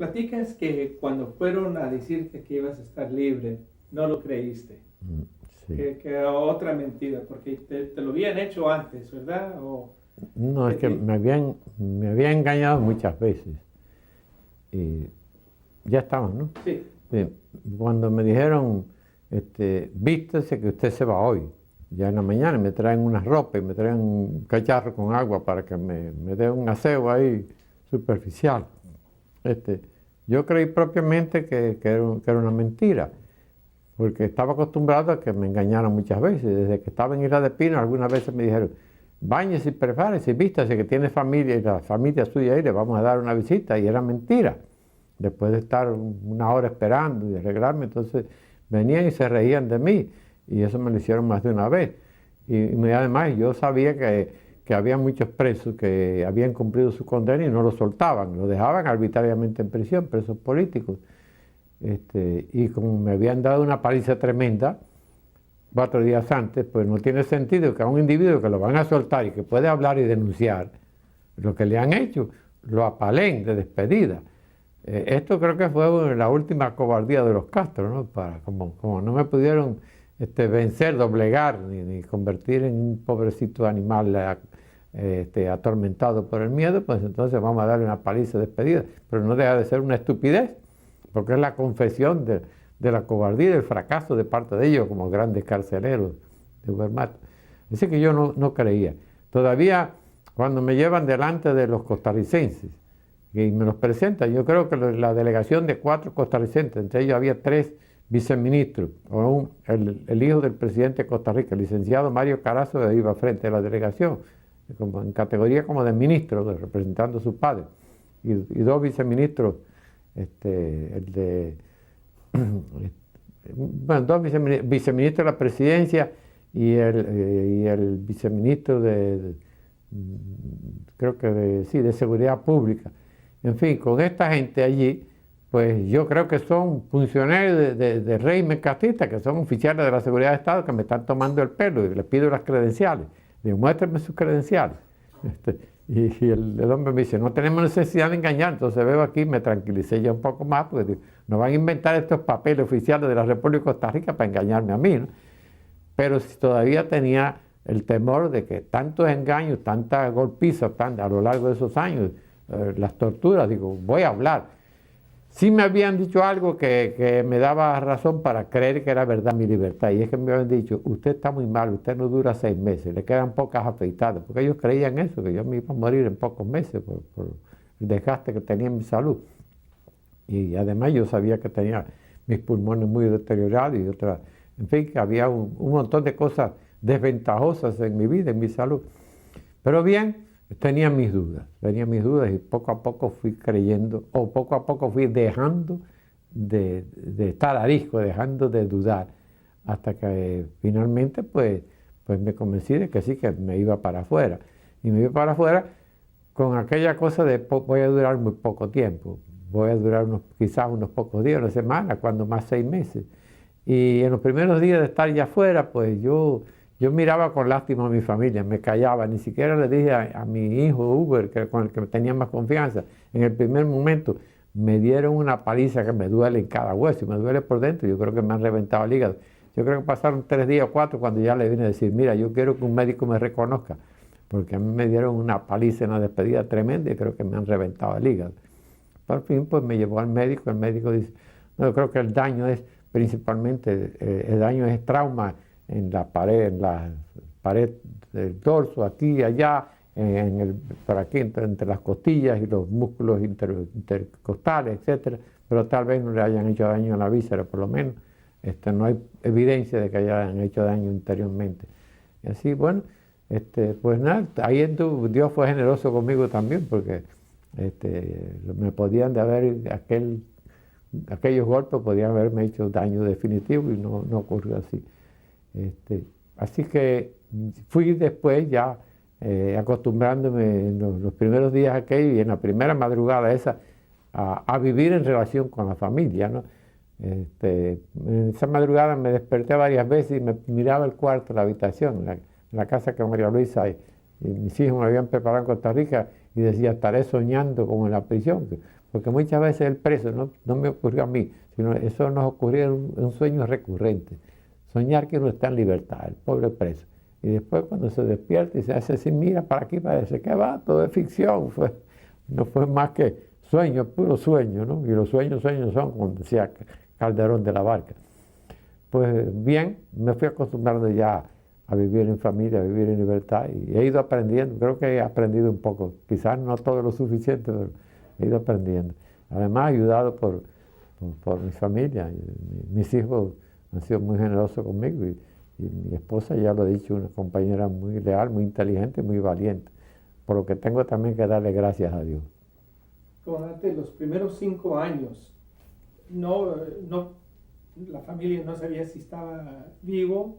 Platicas que cuando fueron a decirte que ibas a estar libre, no lo creíste. Sí. Que era otra mentira, porque te lo habían hecho antes, ¿verdad? No, es que me habían engañado muchas veces. Y ya estaban, ¿no? Sí. Cuando me dijeron, vístese que usted se va hoy. Ya en la mañana me traen unas ropas y me traen un cacharro con agua para que me dé un aseo ahí superficial. Yo creí propiamente que era una mentira, porque estaba acostumbrado a que me engañaran muchas veces. Desde que estaba en Isla de Pino, algunas veces me dijeron, báñese y prepárese, vístase que tiene familia y la familia suya ahí, le vamos a dar una visita, y era mentira. Después de estar una hora esperando y arreglarme, entonces venían y se reían de mí, y eso me lo hicieron más de una vez. Y además yo sabía que había muchos presos que habían cumplido su condena y no lo soltaban, lo dejaban arbitrariamente en prisión, presos políticos. Y como me habían dado una paliza tremenda 4 días antes, pues no tiene sentido que a un individuo que lo van a soltar y que puede hablar y denunciar lo que le han hecho, lo apalen de despedida. Esto creo que fue la última cobardía de los Castro, ¿no? Como no me pudieron vencer, doblegar, ni convertir en un pobrecito animal atormentado por el miedo, pues entonces vamos a darle una paliza de despedida. Pero no deja de ser una estupidez, porque es la confesión de la cobardía y del fracaso de parte de ellos como grandes carceleros de Wehrmacht. Así que yo no creía. Todavía cuando me llevan delante de los costarricenses y me los presentan, yo creo que la delegación de 4 costarricenses, entre ellos había 3 viceministros, el hijo del presidente de Costa Rica, el licenciado Mario Carazo, iba frente a la delegación, en categoría como de ministro, representando a su padre, y 2 viceministros, bueno, 2 viceministros de la presidencia y el viceministro creo que de seguridad pública. En fin, con esta gente allí, pues yo creo que son funcionarios de régimen castrista, que son oficiales de la seguridad de Estado, que me están tomando el pelo y les pido las credenciales. Digo, muéstrenme sus credenciales. Y el hombre me dice, no tenemos necesidad de engañar. Entonces veo aquí, me tranquilicé ya un poco más, porque digo, no van a inventar estos papeles oficiales de la República de Costa Rica para engañarme a mí, ¿no? Pero si todavía tenía el temor de que tantos engaños, tantas golpizas a lo largo de esos años, las torturas, digo, voy a hablar. Sí me habían dicho algo que me daba razón para creer que era verdad mi libertad, y es que me habían dicho, usted está muy mal, usted no dura 6 meses, le quedan pocas afeitadas, porque ellos creían eso, que yo me iba a morir en pocos meses por el desgaste que tenía en mi salud. Y además yo sabía que tenía mis pulmones muy deteriorados y otras, en fin, que había un montón de cosas desventajosas en mi vida, en mi salud. Pero bien, tenía mis dudas y poco a poco fui creyendo, o poco a poco fui dejando de estar arisco, dejando de dudar, hasta que finalmente pues me convencí de que sí, que me iba para afuera. Y me iba para afuera con aquella cosa de voy a durar muy poco tiempo, voy a durar quizás unos pocos días, una semana, cuando más 6 meses. Y en los primeros días de estar ya afuera, pues yo miraba con lástima a mi familia, me callaba, ni siquiera le dije a mi hijo Uber, con el que tenía más confianza. En el primer momento me dieron una paliza que me duele en cada hueso, y me duele por dentro, yo creo que me han reventado el hígado. Yo creo que pasaron 3 días o 4 cuando ya le vine a decir, mira, yo quiero que un médico me reconozca, porque a mí me dieron una paliza en la despedida tremenda y creo que me han reventado el hígado. Por fin, pues me llevó al médico, el médico dice, no, yo creo que el daño es principalmente, el daño es trauma en la pared del dorso, aquí y allá, por aquí entre las costillas y los músculos intercostales, etcétera, pero tal vez no le hayan hecho daño a la víscera, por lo menos. No hay evidencia de que hayan hecho daño interiormente. Y así, bueno, pues nada, ahí Dios fue generoso conmigo también, porque me podían de haber, aquellos golpes podían haberme hecho daño definitivo y no ocurrió así. Así que fui después ya acostumbrándome en los primeros días aquellos y en la primera madrugada esa a vivir en relación con la familia, ¿no? En esa madrugada me desperté varias veces y me miraba el cuarto, la habitación, la casa que María Luisa y mis hijos me habían preparado en Costa Rica, y decía, estaré soñando como en la prisión, porque muchas veces el preso, no me ocurrió a mí, sino eso nos ocurrió en un sueño recurrente. Soñar que uno está en libertad, el pobre preso. Y después cuando se despierta y se hace así, mira para aquí, parece que va, todo es ficción. No fue más que sueño, puro sueño, ¿no? Y los sueños son, como decía Calderón de la Barca. Pues bien, me fui acostumbrando ya a vivir en familia, a vivir en libertad y he ido aprendiendo, creo que he aprendido un poco, quizás no todo lo suficiente, pero he ido aprendiendo. Además, ayudado por mi familia, mis hijos han sido muy generosos conmigo y mi esposa, ya lo he dicho, una compañera muy leal, muy inteligente, muy valiente, por lo que tengo también que darle gracias a Dios. Comandante, los primeros 5 años, la familia no sabía si estaba vivo,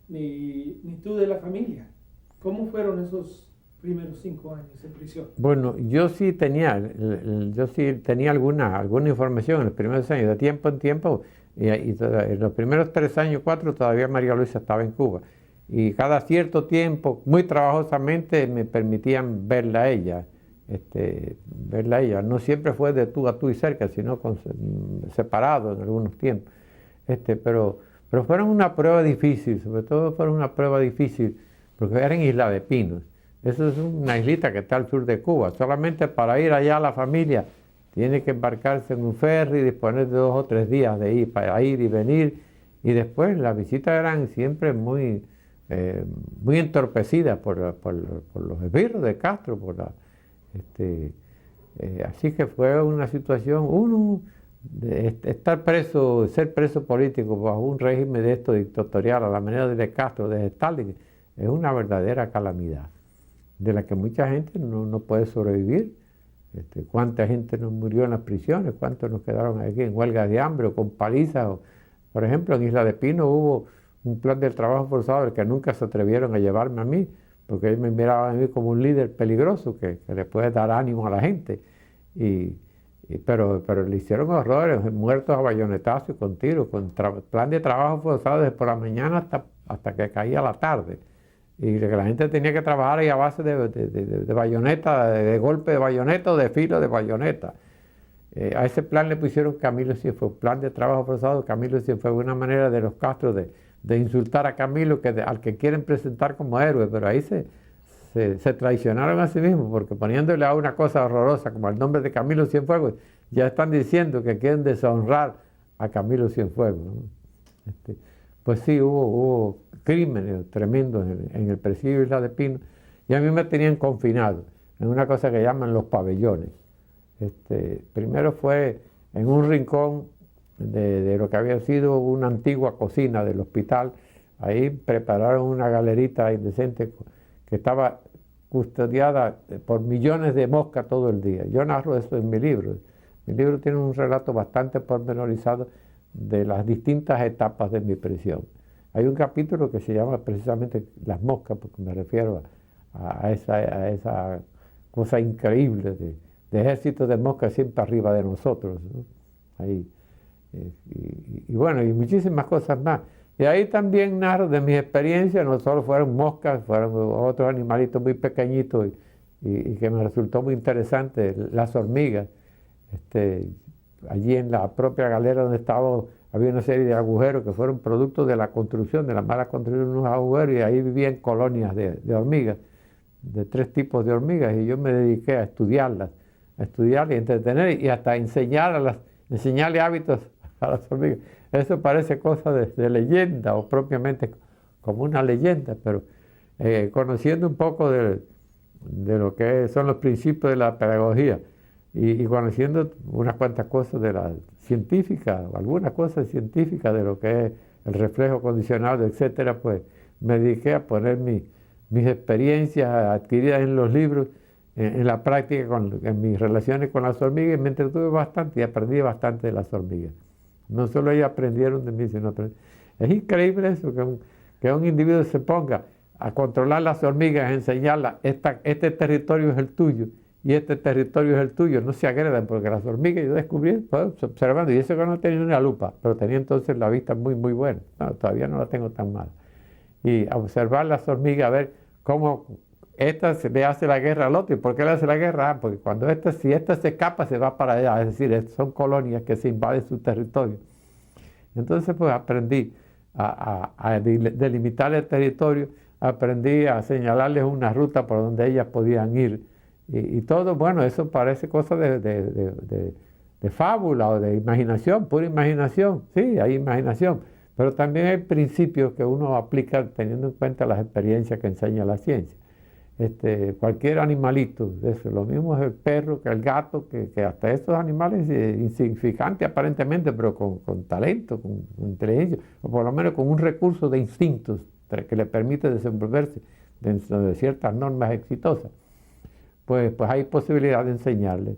ni tú de la familia. ¿Cómo fueron esos primeros 5 años en prisión? Bueno, yo sí tenía alguna información en los primeros años, de tiempo en tiempo, y en los primeros 3 años, 4, todavía María Luisa estaba en Cuba. Y cada cierto tiempo, muy trabajosamente, me permitían verla a ella. No siempre fue de tú a tú y cerca, sino separado en algunos tiempos. Pero fueron una prueba difícil, sobre todo fueron una prueba difícil, porque era en Isla de Pinos. Eso es una islita que está al sur de Cuba. Solamente para ir allá la familia tiene que embarcarse en un ferry, disponer de 2 o 3 días de ir, para ir y venir. Y después las visitas eran siempre muy entorpecidas por los esbirros de Castro, así que fue una situación, estar preso, ser preso político bajo un régimen de esto dictatorial a la manera de Castro, de Stalin, es una verdadera calamidad, de la que mucha gente no puede sobrevivir. ¿Cuánta gente nos murió en las prisiones? ¿Cuántos nos quedaron aquí en huelgas de hambre o con palizas? Por ejemplo, en Isla de Pino hubo un plan del trabajo forzado del que nunca se atrevieron a llevarme a mí, porque ellos me miraban a mí como un líder peligroso que le puede dar ánimo a la gente. Pero le hicieron horrores, muertos a bayonetazos y con tiros, con plan de trabajo forzado desde por la mañana hasta que caía la tarde. Y que la gente tenía que trabajar ahí a base de bayoneta, de golpe de bayoneta o de filo de bayoneta. A ese plan le pusieron Camilo Cienfuegos, plan de trabajo forzado Camilo Cienfuegos, una manera de los Castro de insultar a Camilo, al que quieren presentar como héroe, pero ahí se traicionaron a sí mismos, porque poniéndole a una cosa horrorosa como el nombre de Camilo Cienfuegos, ya están diciendo que quieren deshonrar a Camilo Cienfuegos, ¿no? Pues sí, hubo crímenes tremendos en el presidio de Isla de Pino, y a mí me tenían confinado en una cosa que llaman los pabellones. Primero fue en un rincón de lo que había sido una antigua cocina del hospital. Ahí prepararon una galerita indecente que estaba custodiada por millones de moscas todo el día. Yo narro eso en mi libro. Mi libro tiene un relato bastante pormenorizado de las distintas etapas de mi prisión. Hay un capítulo que se llama precisamente Las moscas, porque me refiero a esa cosa increíble de ejércitos de moscas siempre arriba de nosotros, ¿no? Ahí. Y bueno, y muchísimas cosas más. Y ahí también narro de mis experiencias, no solo fueron moscas, fueron otros animalitos muy pequeñitos y que me resultó muy interesante, las hormigas. Allí en la propia galera donde estaba había una serie de agujeros que fueron producto de la construcción, de la mala construcción de unos agujeros, y ahí vivían colonias de hormigas, de 3 tipos de hormigas, y yo me dediqué a estudiarlas y entretener y hasta enseñarle hábitos a las hormigas. Eso parece cosa de leyenda o propiamente como una leyenda, pero conociendo un poco de lo que son los principios de la pedagogía y conociendo unas cuantas cosas de la científica, algunas cosas científicas de lo que es el reflejo condicionado, etcétera, pues me dediqué a poner mis experiencias adquiridas en los libros en la práctica, en mis relaciones con las hormigas, y me entretuve bastante y aprendí bastante de las hormigas. No solo ellos aprendieron de mí, sino es increíble eso, que un individuo se ponga a controlar las hormigas, a enseñarlas, este territorio es el tuyo y este territorio es el tuyo, no se agredan, porque las hormigas, yo descubrí, pues, observando, y eso que no tenía una lupa, pero tenía entonces la vista muy, muy buena. No, todavía no la tengo tan mal. Y a observar las hormigas, a ver cómo esta le hace la guerra al otro. ¿Y por qué le hace la guerra? Ah, porque cuando si esta se escapa, se va para allá. Es decir, son colonias que se invaden su territorio. Entonces, pues aprendí a delimitar el territorio, aprendí a señalarles una ruta por donde ellas podían ir. Y todo, bueno, eso parece cosa de fábula o de imaginación, pura imaginación. Sí, hay imaginación, pero también hay principios que uno aplica teniendo en cuenta las experiencias que enseña la ciencia. Cualquier animalito, eso, lo mismo es el perro que el gato, que hasta estos animales insignificantes aparentemente, pero con talento, con inteligencia, o por lo menos con un recurso de instintos que le permite desenvolverse dentro de ciertas normas exitosas, pues hay posibilidad de enseñarle.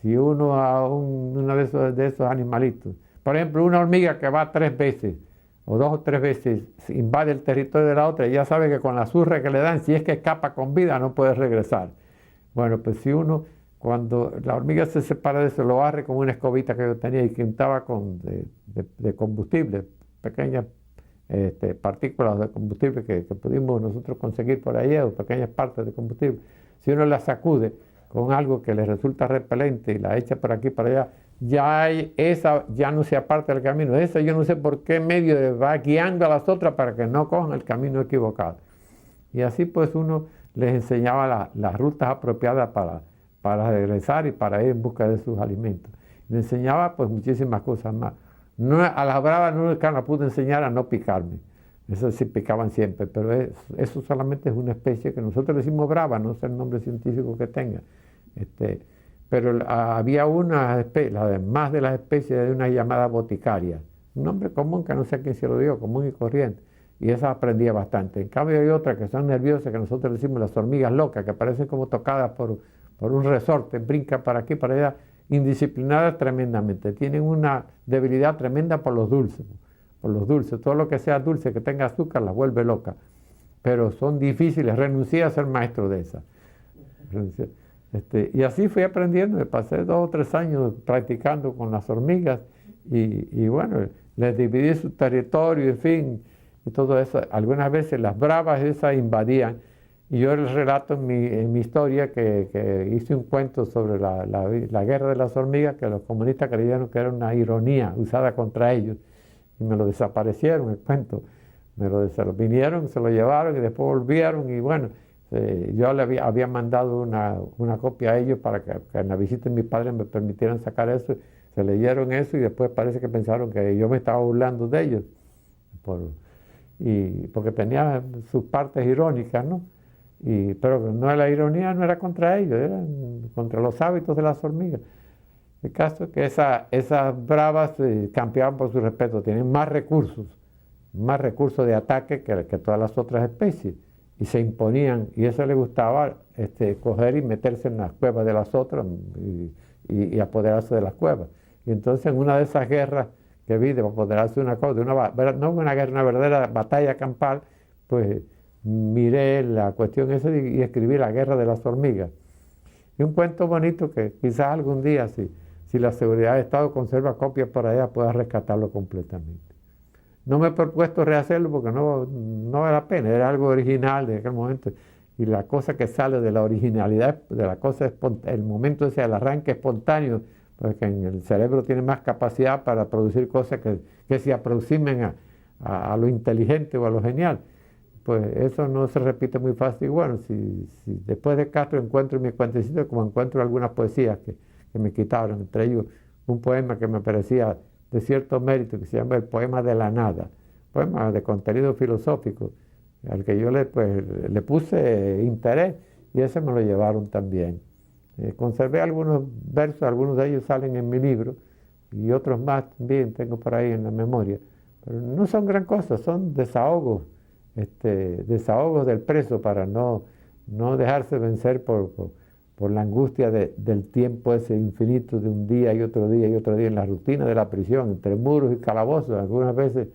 Si uno a uno de esos animalitos, por ejemplo, una hormiga que va 3 veces, o 2 o 3 veces, invade el territorio de la otra, y ya sabe que con la zurra que le dan, si es que escapa con vida, no puede regresar. Bueno, pues si uno, cuando la hormiga se separa de eso, lo barre con una escobita que yo tenía y que untaba de combustible, pequeñas partículas de combustible que pudimos nosotros conseguir por ahí, o pequeñas partes de combustible. Si uno la sacude con algo que le resulta repelente y la echa por aquí para allá, esa ya no se aparta del camino. Esa yo no sé por qué medio va guiando a las otras para que no cojan el camino equivocado. Y así pues uno les enseñaba las rutas apropiadas para regresar y para ir en busca de sus alimentos. Me enseñaba pues muchísimas cosas más. A las bravas nunca la pude enseñar a no picarme. Esas sí picaban siempre, pero eso solamente es una especie que nosotros le decimos brava, no sé el nombre científico que tenga. Pero había además de las especies, de una llamada boticaria, un nombre común que no sé a quién se lo dio, común y corriente, y esa aprendía bastante. En cambio hay otras que son nerviosas, que nosotros decimos las hormigas locas, que parecen como tocadas por un resorte, brincan para aquí, para allá, indisciplinadas tremendamente, tienen una debilidad tremenda por los dulces, todo lo que sea dulce, que tenga azúcar, las vuelve locas, pero son difíciles. Renuncié a ser maestro de esas. Y así fui aprendiendo, me pasé 2 o 3 años practicando con las hormigas y bueno, les dividí su territorio, en fin, y todo eso. Algunas veces las bravas esas invadían, y yo les relato en mi historia que hice un cuento sobre la guerra de las hormigas, que los comunistas creyeron que era una ironía usada contra ellos, y me lo desaparecieron el cuento, vinieron, se lo llevaron y después volvieron, y bueno, yo le había mandado una copia a ellos para que en la visita de mis padres me permitieran sacar eso. Se leyeron eso y después parece que pensaron que yo me estaba burlando de ellos, porque tenía sus partes irónicas, ¿no? Pero la ironía no era contra ellos, era contra los hábitos de las hormigas. El caso es que esas bravas campeaban por su respeto, tienen más recursos de ataque que todas las otras especies, y se imponían, y eso les gustaba, coger y meterse en las cuevas de las otras y apoderarse de las cuevas. Y entonces en una de esas guerras que vi de apoderarse de una cosa, no una guerra, una verdadera batalla campal, pues miré la cuestión esa y escribí La guerra de las hormigas. Y un cuento bonito que quizás algún día, si la seguridad de Estado conserva copias por allá, pueda rescatarlo completamente. No me he propuesto rehacerlo porque no vale la pena, era algo original de aquel momento. Y la cosa que sale de la originalidad, de la cosa, el momento ese del arranque espontáneo, porque en el cerebro tiene más capacidad para producir cosas que se aproximen a lo inteligente o a lo genial. Pues eso no se repite muy fácil. Y bueno, si después de Castro encuentro mi cuentecito, como encuentro algunas poesías que me quitaron, entre ellos un poema que me parecía de cierto mérito, que se llama El poema de la nada, poema de contenido filosófico, al que yo le puse interés, y ese me lo llevaron también. Conservé algunos versos, algunos de ellos salen en mi libro, y otros más también tengo por ahí en la memoria, pero no son gran cosa, son desahogos del preso para no dejarse vencer por la angustia del tiempo ese infinito de un día y otro día y otro día en la rutina de la prisión, entre muros y calabozos. Algunas veces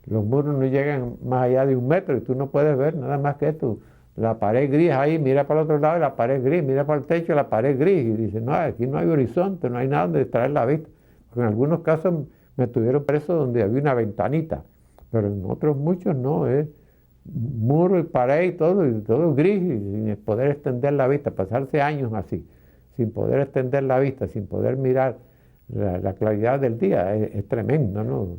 los muros no llegan más allá de 1 metro y tú no puedes ver nada más que esto. La pared gris ahí, mira para el otro lado y la pared gris, mira para el techo y la pared gris. Y dice, no, aquí no hay horizonte, no hay nada donde distraer la vista. Porque en algunos casos me tuvieron preso donde había una ventanita, pero en otros muchos no, muro y pared y todo gris, y sin poder extender la vista, pasarse años así, sin poder extender la vista, sin poder mirar la claridad del día, es tremendo, ¿no?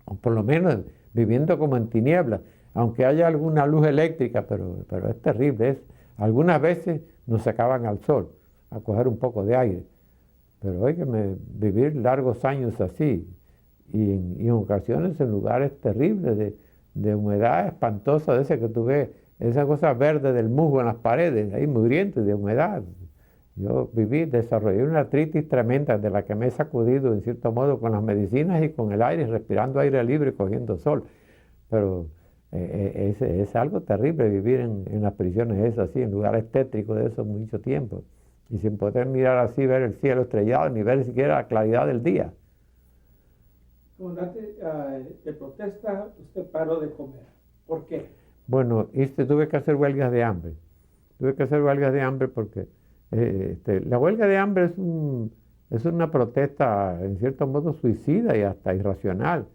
O por lo menos viviendo como en tinieblas, aunque haya alguna luz eléctrica, pero es terrible. Algunas veces nos sacaban al sol a coger un poco de aire, pero óigame, vivir largos años así, y en ocasiones en lugares terribles de humedad espantosa, de ese que tú ves, esa cosa verde del musgo en las paredes, ahí mugriente de humedad. Yo desarrollé una artritis tremenda de la que me he sacudido en cierto modo con las medicinas y con el aire, respirando aire libre, cogiendo sol. Pero es algo terrible vivir en las prisiones esas así, en lugares tétricos de esos mucho tiempo. Y sin poder mirar así, ver el cielo estrellado, ni ver siquiera la claridad del día. Comandante, de protesta usted paró de comer. ¿Por qué? Bueno, tuve que hacer huelgas de hambre. Tuve que hacer huelgas de hambre porque la huelga de hambre es una protesta en cierto modo suicida y hasta irracional.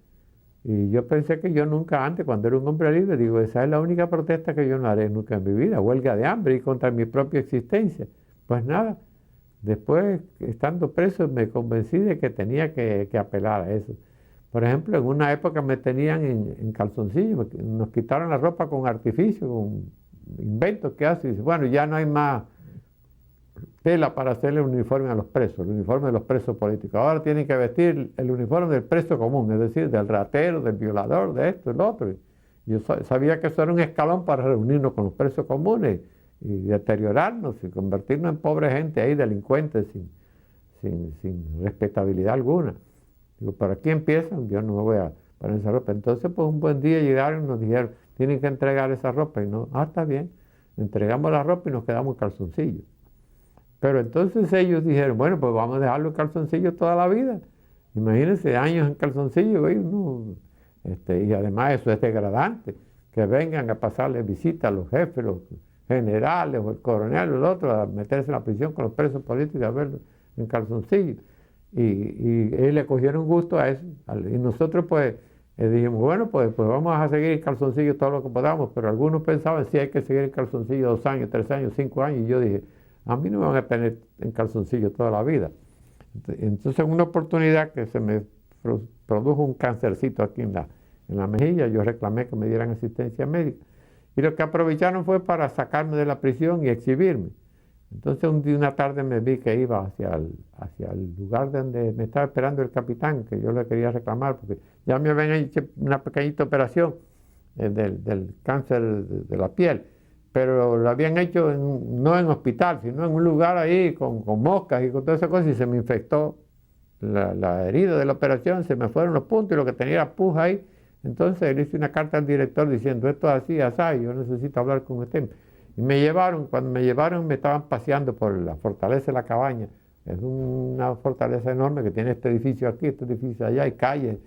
Y yo pensé que yo nunca antes, cuando era un hombre libre, digo, esa es la única protesta que yo no haré nunca en mi vida, huelga de hambre y contra mi propia existencia. Pues nada, después, estando preso, me convencí de que tenía que apelar a eso. Por ejemplo, en una época me tenían en calzoncillo, nos quitaron la ropa con artificio, con inventos que hacen. Y dice, bueno, ya no hay más tela para hacerle el uniforme a los presos, el uniforme de los presos políticos. Ahora tienen que vestir el uniforme del preso común, es decir, del ratero, del violador, de esto, del otro. Yo sabía que eso era un escalón para reunirnos con los presos comunes y deteriorarnos y convertirnos en pobre gente ahí, delincuentes, sin respetabilidad alguna. Digo, ¿para aquí empiezan? Yo no me voy a poner esa ropa. Entonces, pues un buen día llegaron y nos dijeron, tienen que entregar esa ropa. Y no, está bien, entregamos la ropa y nos quedamos en calzoncillos. Pero entonces ellos dijeron, bueno, pues vamos a dejarlo en calzoncillos toda la vida. Imagínense, años en calzoncillos, y además eso es degradante, que vengan a pasarle visita a los jefes, los generales, o el coronel, o el otro, a meterse en la prisión con los presos políticos, a verlos en calzoncillos. Y ellos le cogieron gusto a eso. Y nosotros pues dijimos, bueno, pues vamos a seguir en calzoncillos todo lo que podamos, pero algunos pensaban, sí, hay que seguir en calzoncillos 2 años, 3 años, 5 años, y yo dije, a mí no me van a tener en calzoncillos toda la vida. Entonces, en una oportunidad que se me produjo un cancercito aquí en la mejilla, yo reclamé que me dieran asistencia médica. Y lo que aprovecharon fue para sacarme de la prisión y exhibirme. Entonces, una tarde me vi que iba hacia el lugar donde me estaba esperando el capitán, que yo le quería reclamar, porque ya me habían hecho una pequeñita operación del cáncer de la piel. Pero lo habían hecho no en hospital, sino en un lugar ahí con moscas y con todas esas cosas, y se me infectó la herida de la operación, se me fueron los puntos y lo que tenía era pus ahí. Entonces le hice una carta al director diciendo, esto es así, así, yo necesito hablar con usted. Y cuando me llevaron me estaban paseando por la fortaleza de la Cabaña. Es una fortaleza enorme que tiene este edificio aquí, este edificio allá, y calles.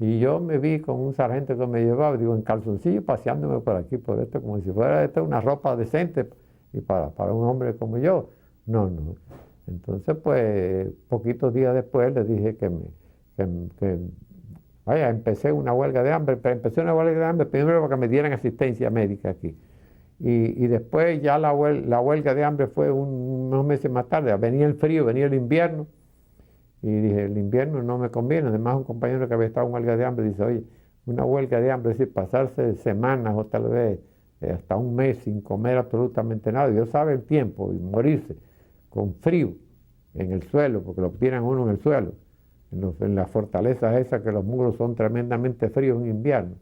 Y yo me vi con un sargento que me llevaba, digo, en calzoncillo, paseándome por aquí, por esto, como si fuera esto una ropa decente y para un hombre como yo. No. Entonces, pues, poquitos días después le dije que empecé una huelga de hambre, pero empecé una huelga de hambre primero para que me dieran asistencia médica aquí. Y después ya la huelga de hambre fue unos meses más tarde. Venía el frío, venía el invierno. Y dije, el invierno no me conviene. Además, un compañero que había estado en huelga de hambre dice, oye, una huelga de hambre es decir, pasarse semanas o tal vez hasta un mes sin comer absolutamente nada. Dios sabe el tiempo y morirse con frío en el suelo, porque lo tiran uno en el suelo, en las fortalezas esas que los muros son tremendamente fríos en invierno,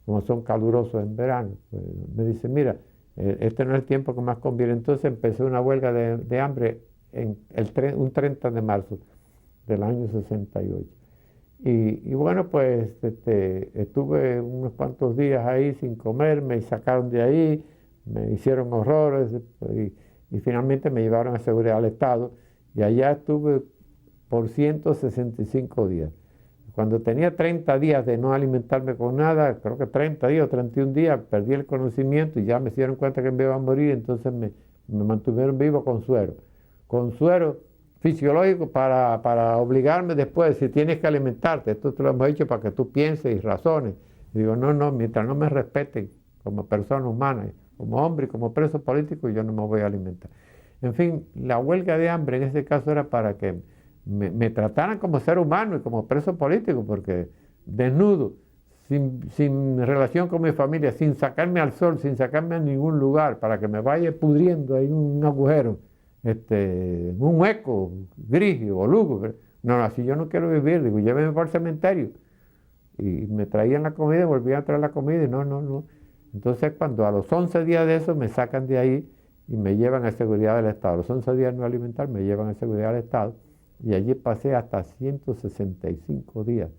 como son calurosos en verano. Pues me dice, mira, este no es el tiempo que más conviene. Entonces empecé una huelga de hambre un 30 de marzo del año 68. Y bueno, pues estuve unos cuantos días ahí sin comer, me sacaron de ahí, me hicieron horrores y finalmente me llevaron a seguridad del Estado y allá estuve por 165 días. Cuando tenía 30 días de no alimentarme con nada, creo que 30 días o 31 días, perdí el conocimiento y ya me dieron cuenta que me iba a morir, entonces me mantuvieron vivo con suero fisiológico para obligarme después, si tienes que alimentarte, esto te lo hemos hecho para que tú pienses y razones. Y digo, no, mientras no me respeten como persona humana, como hombre y como preso político, yo no me voy a alimentar. En fin, la huelga de hambre en ese caso era para que me trataran como ser humano y como preso político, porque desnudo, sin relación con mi familia, sin sacarme al sol, sin sacarme a ningún lugar, para que me vaya pudriendo ahí en un agujero, en un hueco gris o lúgubre. No, así yo no quiero vivir, digo, llévenme para el cementerio. Y me traían la comida y volvían a traer la comida y no. Entonces cuando a los 11 días de eso me sacan de ahí y me llevan a seguridad del Estado, a los 11 días no alimentar me llevan a seguridad del Estado y allí pasé hasta 165 días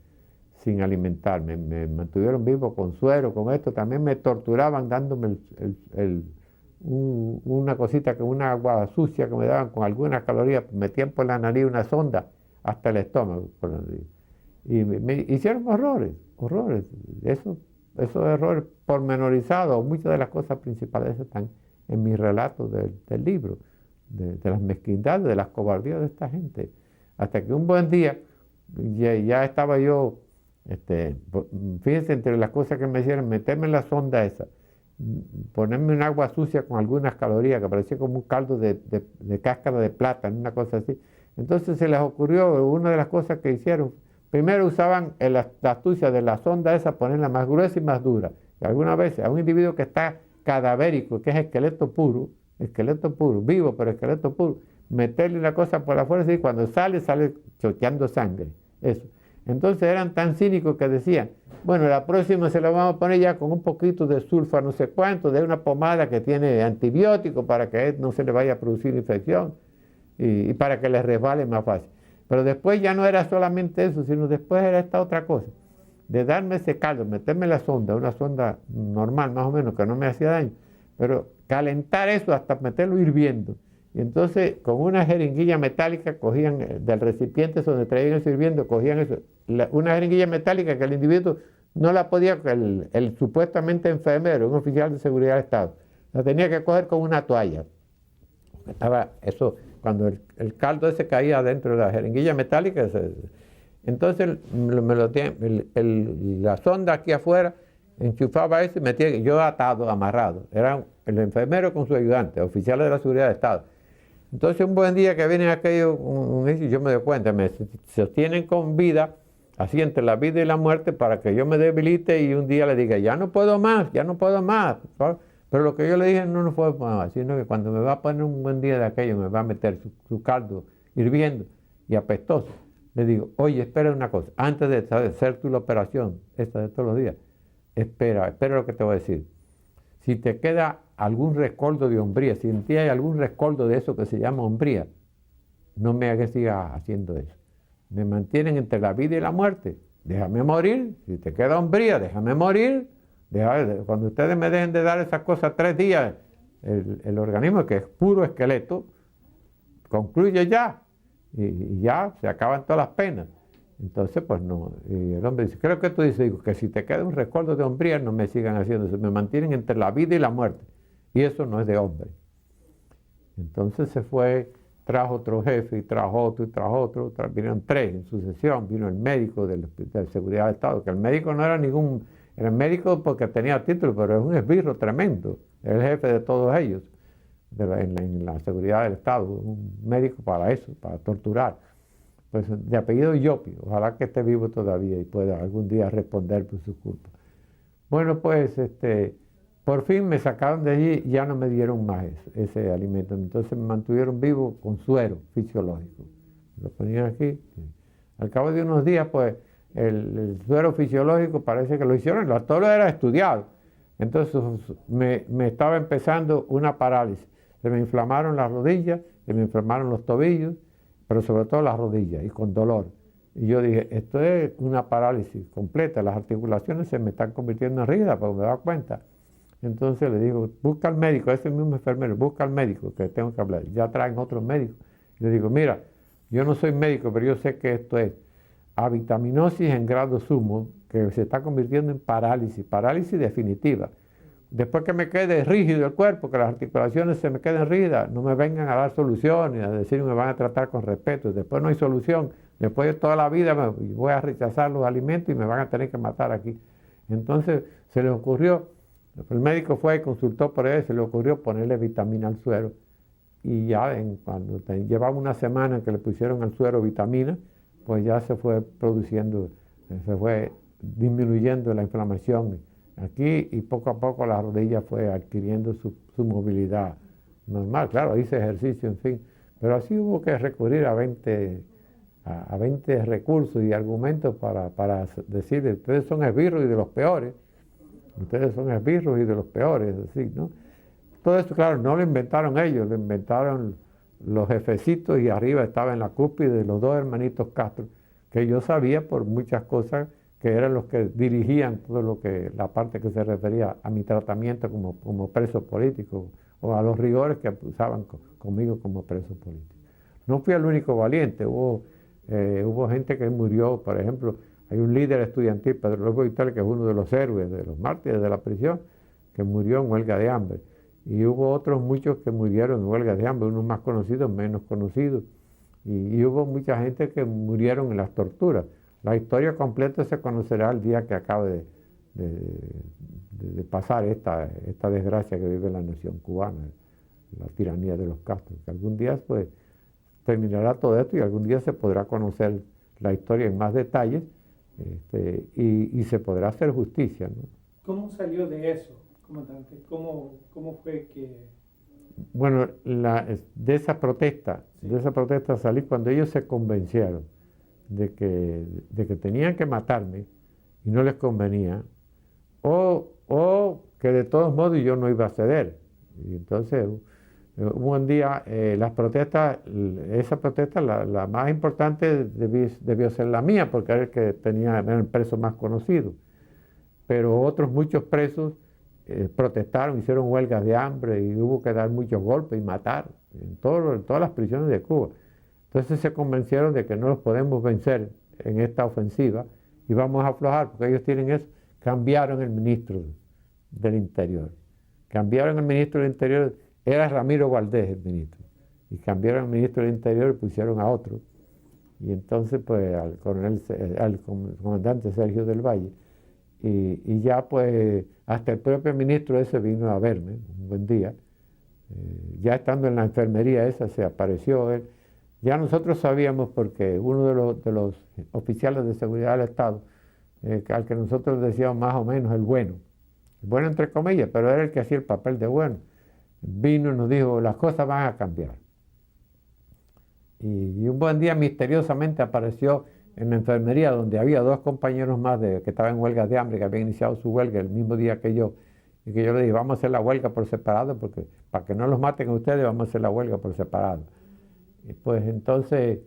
sin alimentarme, me mantuvieron vivo con suero, con esto, también me torturaban dándome una cosita, con una agua sucia que me daban con algunas calorías, metían por la nariz una sonda hasta el estómago por la nariz. Y me hicieron horrores, esos errores pormenorizados, muchas de las cosas principales están en mi relato del libro, de las mezquindades, de las cobardías de esta gente. Hasta que un buen día, ya estaba yo, fíjense, entre las cosas que me hicieron, meterme en la sonda esa, ponerme un agua sucia con algunas calorías, que parecía como un caldo de cáscara de plátano, una cosa así. Entonces se les ocurrió, una de las cosas que hicieron, primero usaban la astucia de la sonda esa, ponerla más gruesa y más dura. Y algunas veces a un individuo que está cadavérico, que es esqueleto puro, vivo pero esqueleto puro, meterle una cosa por afuera y cuando sale choqueando sangre. Eso. Entonces eran tan cínicos que decían, bueno, la próxima se la vamos a poner ya con un poquito de sulfa no sé cuánto, de una pomada que tiene antibiótico para que no se le vaya a producir infección y para que les resbale más fácil. Pero después ya no era solamente eso, sino después era esta otra cosa, de darme ese caldo, meterme la sonda, una sonda normal más o menos, que no me hacía daño, pero calentar eso hasta meterlo hirviendo. Y entonces con una jeringuilla metálica cogían del recipiente donde traían eso hirviendo, cogían eso, una jeringuilla metálica que el individuo no la podía, el supuestamente enfermero, un oficial de seguridad del Estado, la tenía que coger con una toalla. Estaba eso, cuando el caldo ese caía dentro de la jeringuilla metálica, entonces la sonda aquí afuera enchufaba eso y metía, yo atado, amarrado, era el enfermero con su ayudante, oficiales de la seguridad del Estado. Entonces un buen día que vienen aquellos, yo me doy cuenta, me sostienen con vida, así entre la vida y la muerte, para que yo me debilite y un día le diga, ya no puedo más. Pero lo que yo le dije, no puedo más, sino que cuando me va a poner un buen día de aquello, me va a meter su caldo hirviendo y apestoso, le digo, oye, espera una cosa, antes de hacer tú la operación, esta de todos los días, espera lo que te voy a decir. Si te queda algún rescoldo de hombría, si en ti hay algún rescoldo de eso que se llama hombría, no me hagas que siga haciendo eso. Me mantienen entre la vida y la muerte. Déjame morir. Si te queda hombría, déjame morir. Cuando ustedes me dejen de dar esas cosas 3 días, el organismo, que es puro esqueleto, concluye ya. Y ya se acaban todas las penas. Entonces, pues no. Y el hombre dice, creo que tú dices, digo, que si te queda un rescoldo de hombría, no me sigan haciendo eso. Me mantienen entre la vida y la muerte. Y eso no es de hombre. Entonces se fue, trajo otro jefe, y trajo otro. Vinieron 3 en sucesión. Vino el médico de seguridad del Estado, que el médico no era era el médico porque tenía título, pero es un esbirro tremendo. Es el jefe de todos ellos, en la seguridad del Estado. Un médico para eso, para torturar. Pues de apellido Yopi, ojalá que esté vivo todavía y pueda algún día responder por sus culpas. Bueno, pues por fin me sacaron de allí y ya no me dieron más ese alimento. Entonces me mantuvieron vivo con suero fisiológico. Lo ponían aquí. Al cabo de unos días, pues el suero fisiológico parece que lo hicieron, todo lo era estudiado. Entonces me estaba empezando una parálisis. Se me inflamaron las rodillas, se me inflamaron los tobillos, pero sobre todo las rodillas y con dolor. Y yo dije, esto es una parálisis completa, las articulaciones se me están convirtiendo en rígidas, porque me da cuenta. Entonces le digo, busca al médico, ese mismo enfermero, busca al médico que tengo que hablar. Ya traen otros médicos. Y le digo, mira, yo no soy médico, pero yo sé que esto es avitaminosis en grado sumo, que se está convirtiendo en parálisis definitiva. Después que me quede rígido el cuerpo, que las articulaciones se me queden rígidas, no me vengan a dar soluciones, a decir que me van a tratar con respeto. Después no hay solución. Después de toda la vida voy a rechazar los alimentos y me van a tener que matar aquí. Entonces se les ocurrió El médico fue y consultó por él, se le ocurrió ponerle vitamina al suero. Y ya cuando llevaba una semana que le pusieron al suero vitamina, pues ya se fue produciendo, se fue disminuyendo la inflamación aquí y poco a poco la rodilla fue adquiriendo su movilidad normal. Claro, hice ejercicio, en fin, pero así hubo que recurrir a 20 recursos y argumentos para decir, ustedes son esbirros y de los peores, ustedes son esbirros y de los peores, es decir, ¿no? Todo esto, claro, no lo inventaron ellos, lo inventaron los jefecitos y arriba estaba en la cúspide los dos hermanitos Castro, que yo sabía por muchas cosas que eran los que dirigían todo lo que, la parte que se refería a mi tratamiento como preso político o a los rigores que usaban conmigo como preso político. No fui el único valiente, hubo gente que murió, por ejemplo, hay un líder estudiantil, Pedro López Vital, que es uno de los héroes, de los mártires de la prisión, que murió en huelga de hambre. Y hubo otros muchos que murieron en huelga de hambre, unos más conocidos, menos conocidos. Y hubo mucha gente que murieron en las torturas. La historia completa se conocerá el día que acabe de pasar esta desgracia que vive la nación cubana, la tiranía de los Castro. Que algún día pues terminará todo esto y algún día se podrá conocer la historia en más detalles y se podrá hacer justicia, ¿no? ¿Cómo salió de eso, comandante? ¿Cómo fue que...? Bueno, de esa protesta salí cuando ellos se convencieron de que tenían que matarme y no les convenía, o que de todos modos yo no iba a ceder. Y entonces, un buen día, esa protesta, la más importante debió ser la mía, porque era el que era el preso más conocido. Pero otros muchos presos protestaron, hicieron huelgas de hambre y hubo que dar muchos golpes y matar en todas las prisiones de Cuba. Entonces se convencieron de que no los podemos vencer en esta ofensiva y vamos a aflojar, porque ellos tienen eso. Cambiaron el ministro del Interior. Cambiaron el ministro del Interior, era Ramiro Valdés el ministro, y cambiaron el ministro del Interior y pusieron a otro. Y entonces pues al comandante Sergio del Valle. Y ya pues hasta el propio ministro ese vino a verme un buen día. Ya estando en la enfermería esa se apareció él. Ya nosotros sabíamos porque uno de los oficiales de seguridad del Estado, al que nosotros decíamos más o menos el bueno entre comillas, pero era el que hacía el papel de bueno, vino y nos dijo, las cosas van a cambiar. Y un buen día misteriosamente apareció en la enfermería, donde había dos compañeros más que estaban en huelga de hambre, que habían iniciado su huelga el mismo día que yo, y que yo le dije, vamos a hacer la huelga por separado, porque para que no los maten a ustedes, vamos a hacer la huelga por separado. Y pues entonces,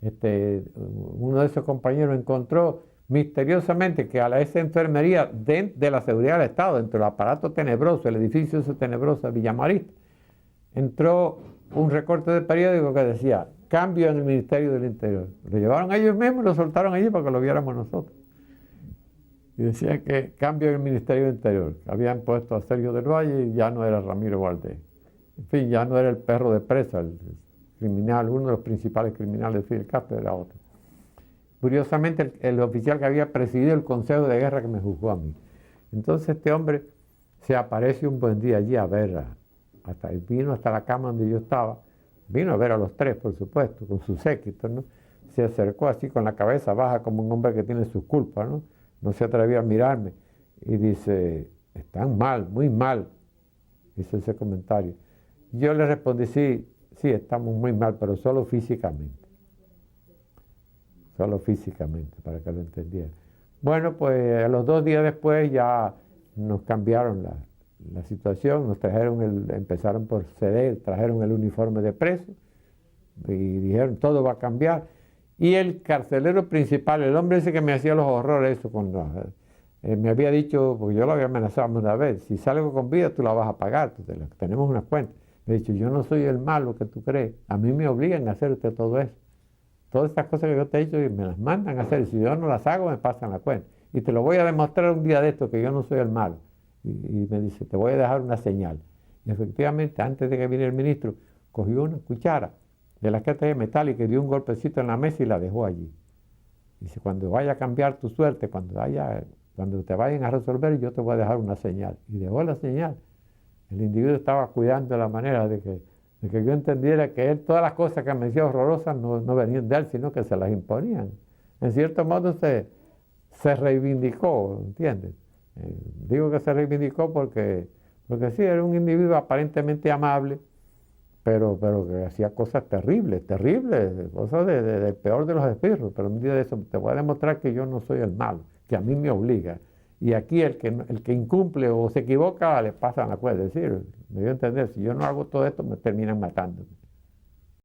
uno de esos compañeros encontró misteriosamente que a esa enfermería de la seguridad del Estado, dentro del aparato tenebroso, el edificio ese tenebroso de Villamarista, entró un recorte de periódico que decía, cambio en el Ministerio del Interior. Lo llevaron ellos mismos y lo soltaron allí para que lo viéramos nosotros. Y decían que cambio en el Ministerio del Interior. Habían puesto a Sergio del Valle y ya no era Ramiro Valdés. En fin, ya no era el perro de presa, el criminal, uno de los principales criminales de Fidel Castro era otro. Curiosamente, el oficial que había presidido el Consejo de Guerra que me juzgó a mí. Entonces este hombre se aparece un buen día allí a ver, vino hasta la cama donde yo estaba, vino a ver a los tres, por supuesto, con su séquito, ¿no? Se acercó así con la cabeza baja como un hombre que tiene sus culpas, ¿no? No se atrevía a mirarme y dice, están mal, muy mal, hizo ese comentario. Yo le respondí, sí, estamos muy mal, pero solo físicamente. Solo físicamente, para que lo entendiera. Bueno, pues a los 2 días después ya nos cambiaron la situación, nos empezaron por ceder, trajeron el uniforme de preso y dijeron, todo va a cambiar. Y el carcelero principal, el hombre ese que me hacía los horrores, me había dicho, porque yo lo había amenazado una vez, si salgo con vida tú la vas a pagar, tenemos unas cuentas. Me ha dicho, yo no soy el malo que tú crees, a mí me obligan a hacerte todo eso. Todas estas cosas que yo te he dicho me las mandan a hacer, y si yo no las hago me pasan la cuenta. Y te lo voy a demostrar un día de esto, que yo no soy el malo. Y me dice, te voy a dejar una señal. Y efectivamente, antes de que viniera el ministro, cogió una cuchara de las que traía metálica y dio un golpecito en la mesa y la dejó allí. Dice, cuando vaya a cambiar tu suerte, cuando haya cuando te vayan a resolver yo te voy a dejar una señal. Y dejó la señal. El individuo estaba cuidando la manera de que yo entendiera que él, todas las cosas que me decía horrorosas no venían de él, sino que se las imponían. En cierto modo se reivindicó, ¿entiendes? Digo que se reivindicó porque sí, era un individuo aparentemente amable, pero que hacía cosas terribles, cosas del peor de los espíritus. Pero un día de eso te voy a demostrar que yo no soy el malo, que a mí me obliga. Y aquí el que incumple o se equivoca le pasan la cuenta. Es decir, me dio a entender, si yo no hago todo esto me terminan matando.